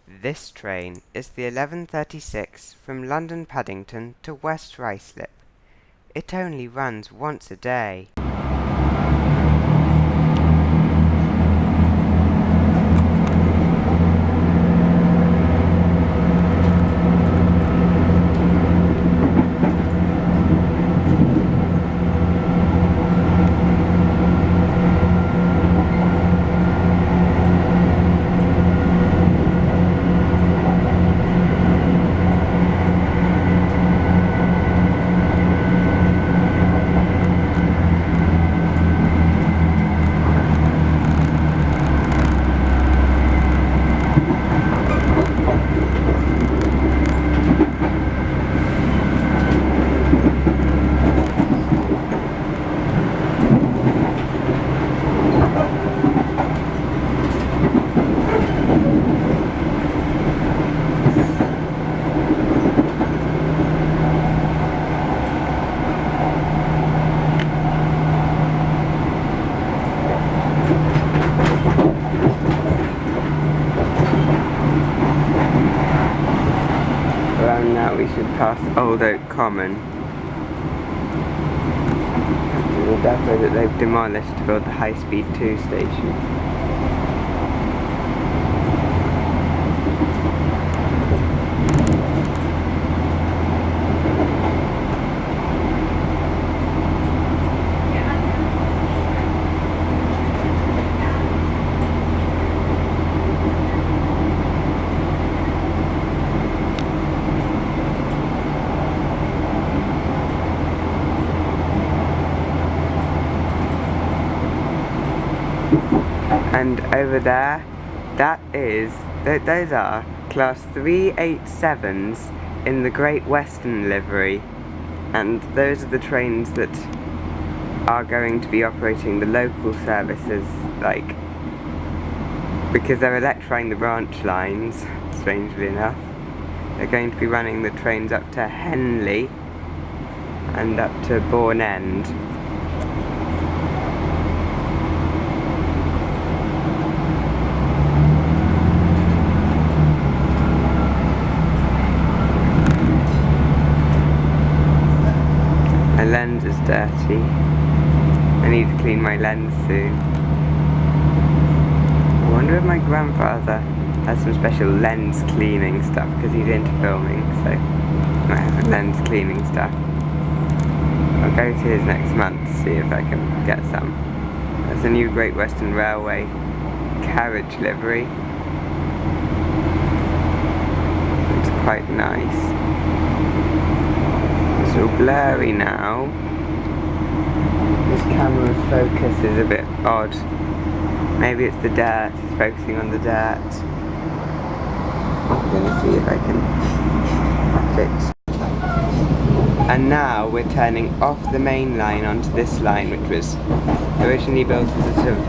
This train is the 11:36 from London Paddington to West Ruislip. It only runs once a day. Around now we should pass Old Oak Common, the depot that they've demolished to build the High Speed 2 station. And over there, those are Class 387s in the Great Western livery, and those are the trains that are going to be operating the local services, because they're electrifying the branch lines, strangely enough. They're going to be running the trains up to Henley and up to Bourne End. My lens is dirty. I need to clean my lens soon. I wonder if my grandfather has some special lens cleaning stuff, because he's into filming, so I have lens cleaning stuff. I'll go to his next month to see if I can get some. There's a new Great Western Railway carriage livery. It's quite nice. It's all blurry now. This camera's focus is a bit odd. Maybe it's the dirt, it's focusing on the dirt. I'm gonna see if I can fix. And now we're turning off the main line onto this line, which was originally built as a sort of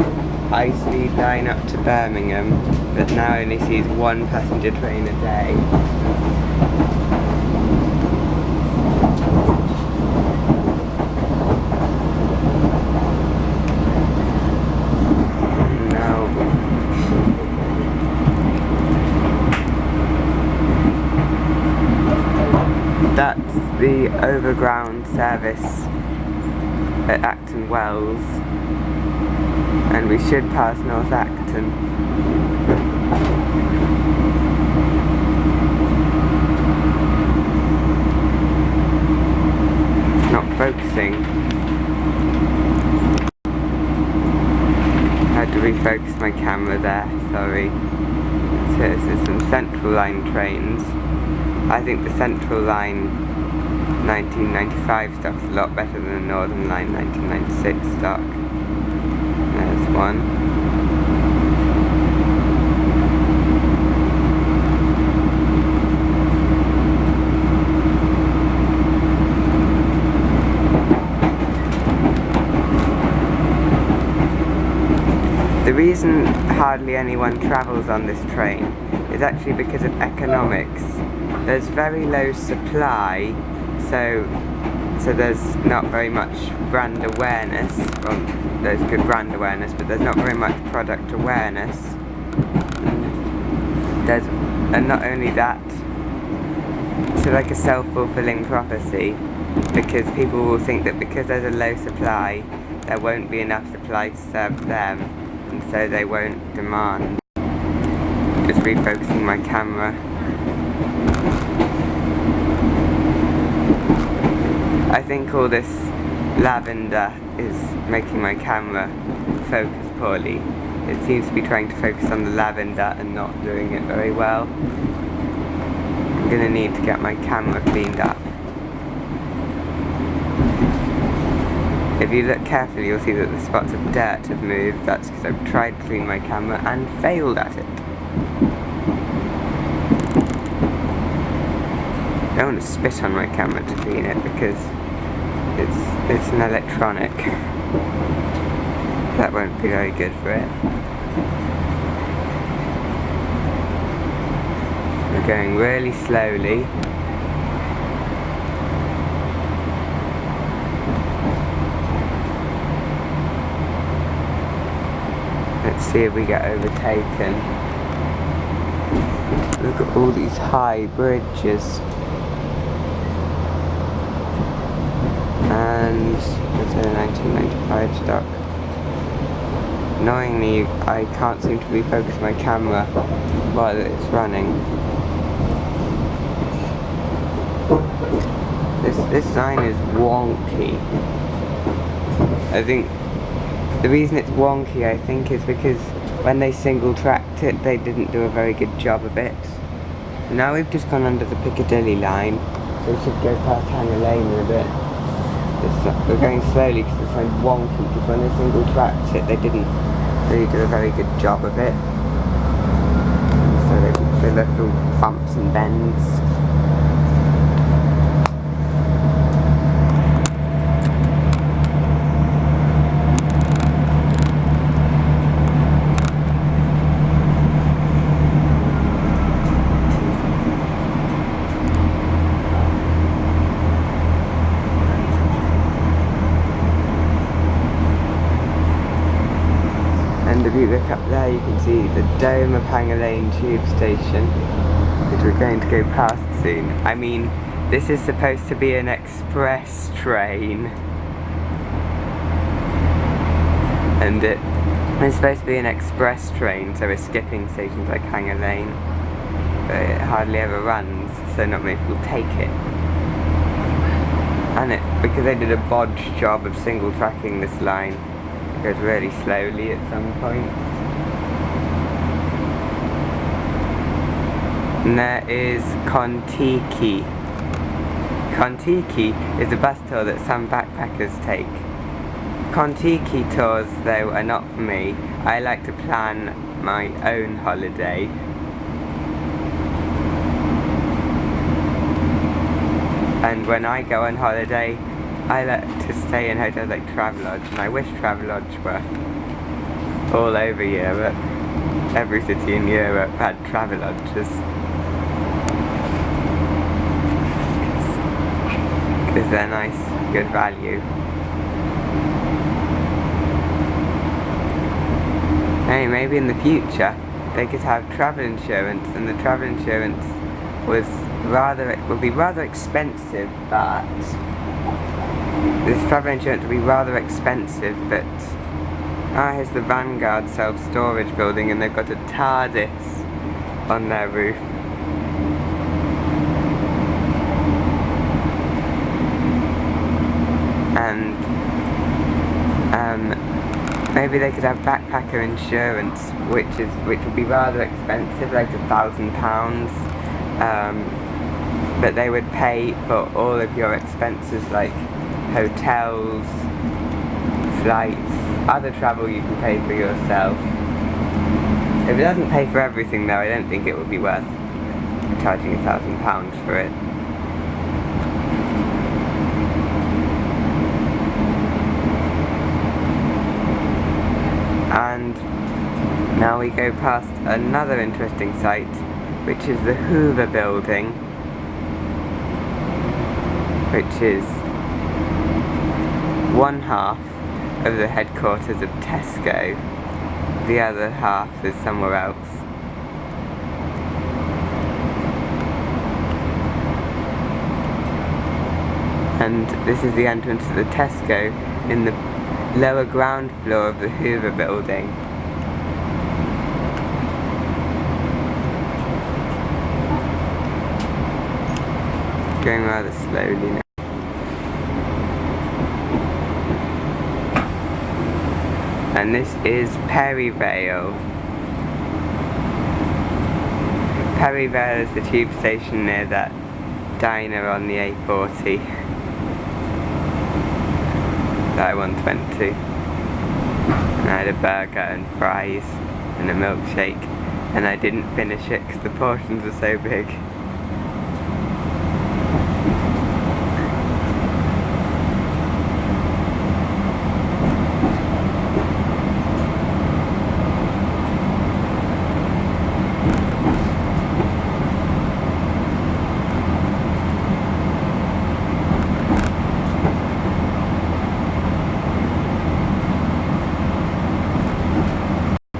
high-speed line up to Birmingham, but now only sees one passenger train a day. That's the overground service at Acton Wells, and we should pass North Acton. It's not focusing. I had to refocus my camera there, sorry. So this is some Central Line trains. I think the Central Line 1995 stock's a lot better than the Northern Line 1996 stock. There's one. The reason hardly anyone travels on this train is actually because of economics. There's very low supply, so there's not very much brand awareness. Well, there's good brand awareness, but there's not very much product awareness. and not only that, it's like a self-fulfilling prophecy, because people will think that because there's a low supply, there won't be enough supply to serve them, and so they won't demand. Just refocusing my camera. I think all this lavender is making my camera focus poorly. It seems to be trying to focus on the lavender and not doing it very well. I'm gonna need to get my camera cleaned up. If you look carefully, you'll see that the spots of dirt have moved. That's because I've tried to clean my camera and failed at it. I don't want to spit on my camera to clean it because it's an electronic. That won't be very good for it. We're going really slowly. Let's see if we get overtaken. Look at all these high bridges. And it's a 1995 stock. Annoyingly, I can't seem to refocus my camera while it's running. This sign is wonky. I think the reason it's wonky, I think, is because when they single tracked it, they didn't do a very good job of it. Now we've just gone under the Piccadilly line, so we should go past Hanger Lane in a bit. We're going slowly because it's so wonky, because when they single tracked it, they didn't really do a very good job of it. So they left all bumps and bends. And if you look up there, you can see the dome of Hanger Lane tube station, which we're going to go past soon. I mean, this is supposed to be an express train, and it's supposed to be an express train, so we're skipping stations like Hanger Lane, but it hardly ever runs, so not many people take it. And because they did a bodged job of single tracking this line, goes really slowly at some point. And there is Kontiki. Kontiki is a bus tour that some backpackers take. Kontiki tours, though, are not for me. I like to plan my own holiday. And when I go on holiday, I like to stay in hotels like Travelodge, and I wish Travelodge were all over Europe. Every city in Europe had Travelodges. Because they're nice, good value. Hey, maybe in the future they could have travel insurance, and the travel insurance would be rather expensive, but this travel insurance would be rather expensive, but here's the Vanguard self-storage building, and they've got a TARDIS on their roof. And maybe they could have backpacker insurance, which would be rather expensive, like £1,000. But they would pay for all of your expenses, like hotels, flights, other travel you can pay for yourself. If it doesn't pay for everything, though, I don't think it would be worth charging £1,000 for it. And now we go past another interesting site, which is the Hoover building, which is one half of the headquarters of Tesco. The other half is somewhere else. And this is the entrance to the Tesco in the lower ground floor of the Hoover building. Going rather slowly now. And this is Perivale. Perivale is the tube station near that diner on the A40 that I once went to. And I had a burger and fries and a milkshake, and I didn't finish it because the portions were so big.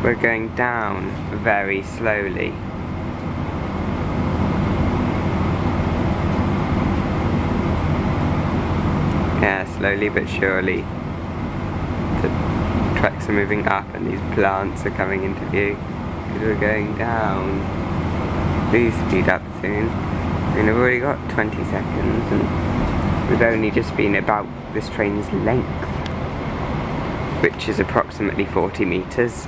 We're going down very slowly. Yeah, slowly but surely. The trucks are moving up and these plants are coming into view. Because we're going down. Please speed up soon. I mean, I've already got 20 seconds and we've only just been about this train's length, which is approximately 40 meters.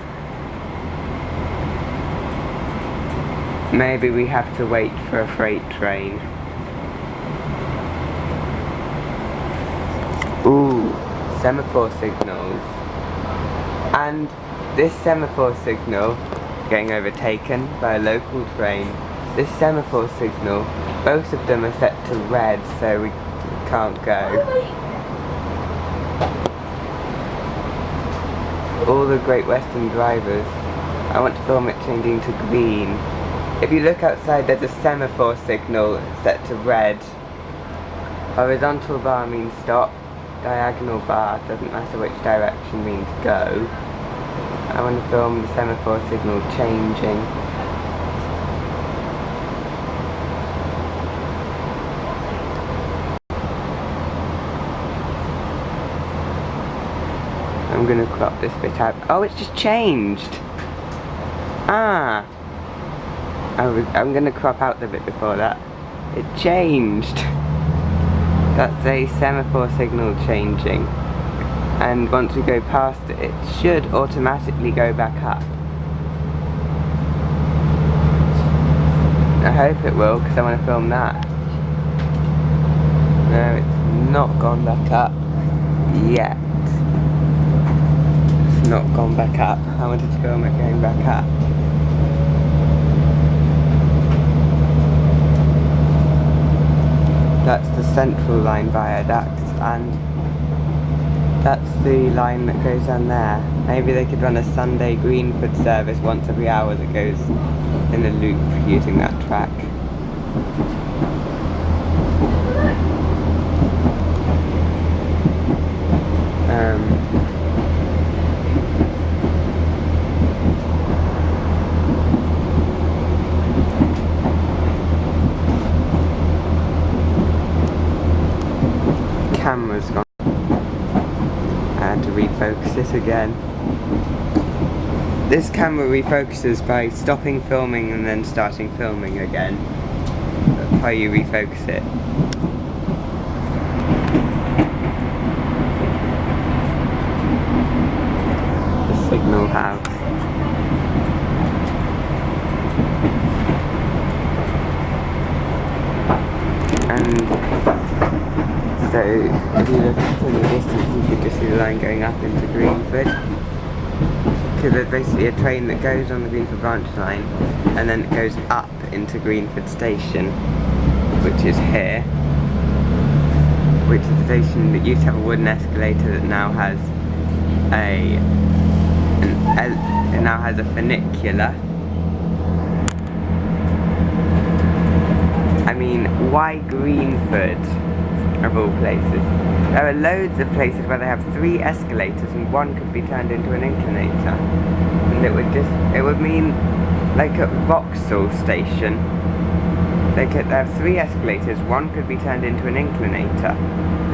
Maybe we have to wait for a freight train. Ooh, semaphore signals. And this semaphore signal getting overtaken by a local train. This semaphore signal, both of them are set to red, so we can't go. All the Great Western drivers. I want to film it changing to green. If you look outside, there's a semaphore signal set to red. Horizontal bar means stop. Diagonal bar, doesn't matter which direction, means go. I want to film the semaphore signal changing. I'm going to crop this bit out. Oh, it's just changed! Ah! I'm going to crop out the bit before that. It changed. That's a semaphore signal changing. And once we go past it, it should automatically go back up. I hope it will, because I want to film that. No, it's not gone back up yet. It's not gone back up. I wanted to film it going back up. That's the Central Line viaduct, and that's the line that goes down there. Maybe they could run a Sunday Greenford service once every hour that goes in a loop using that track. Camera's gone. I had to refocus this again. This camera refocuses by stopping filming and then starting filming again. That's how you refocus it. The Signal House. And so, if you look in the distance, you could just see the line going up into Greenford. Because there's basically a train that goes on the Greenford branch line, and then it goes up into Greenford station, which is here. Which is a station that used to have a wooden escalator that now has a funicular. I mean, why Greenford? Of all places. There are loads of places where they have 3 escalators and one could be turned into an inclinator. And it would mean like at Vauxhall station. They have 3 escalators, one could be turned into an inclinator.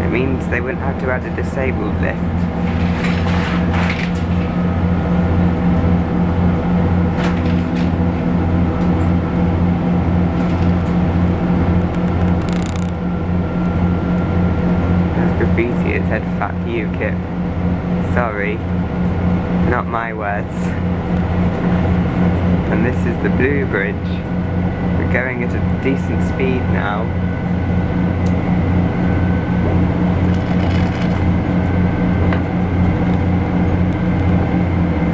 It means they wouldn't have to add a disabled lift. There's graffiti, it said "fuck you, Kip." Sorry, not my words. And this is the Blue Bridge. We're going at a decent speed now.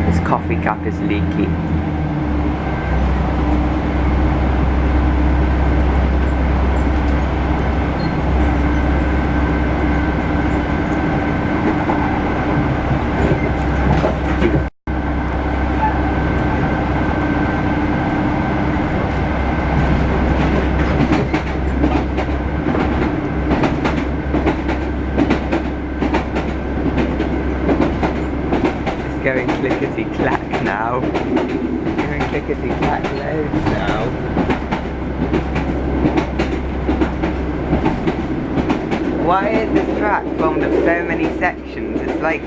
This coffee cup is leaky. Going clickety-clack now. Going clickety-clack loads now. Why is this track formed of so many sections? It's like,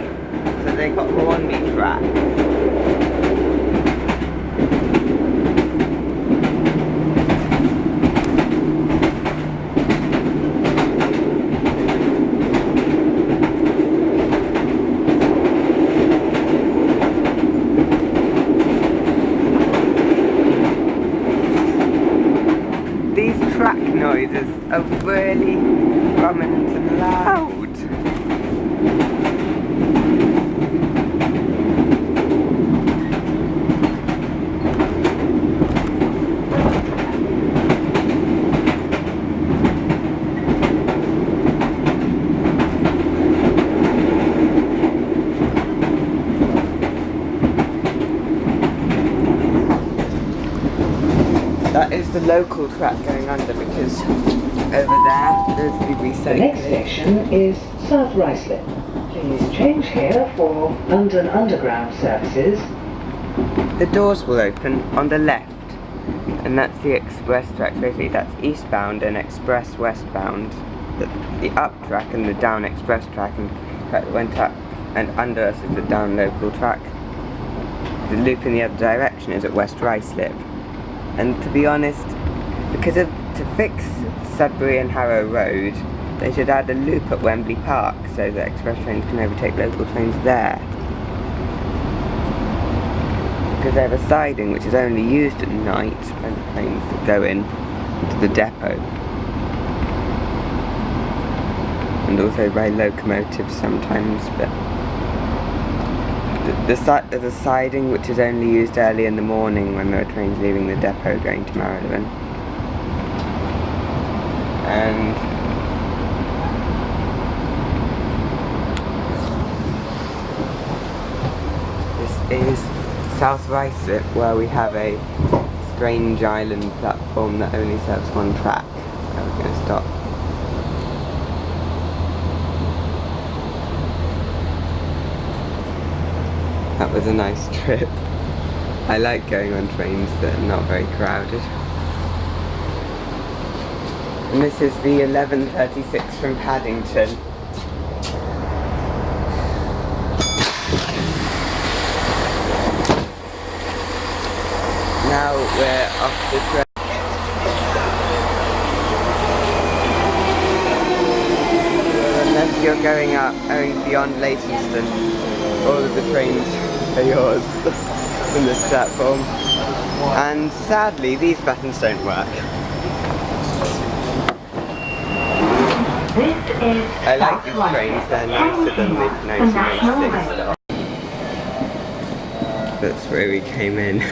so they got Hornby track. Track noises are really prominent and loud. That is the local track going under, because over there there's the recycling. The next station is South Ruislip. Please change here for London Underground services. The doors will open on the left, and that's the express track. Basically that's eastbound and express westbound. The up track and the down express track, and that went up and under us is the down local track. The loop in the other direction is at West Ruislip. And to be honest, to fix Sudbury and Harrow Road, they should add a loop at Wembley Park so that express trains can overtake local trains there. Because they have a siding which is only used at night when the trains go in to the depot. And also by locomotives sometimes, but there's a siding which is only used early in the morning when there are trains leaving the depot going to Marylebone. And this is South Ruislip, where we have a strange island platform that only serves one track. Now we're going to stop. That was a nice trip. I like going on trains that are not very crowded. And this is the 11:36 from Paddington. Now we're off the train. Unless you're going up beyond Leytonstone, all of the trains are yours on this platform. And sadly, these buttons don't work. I like these trains, they're nicer than the 1986 stuff. That's where we came in.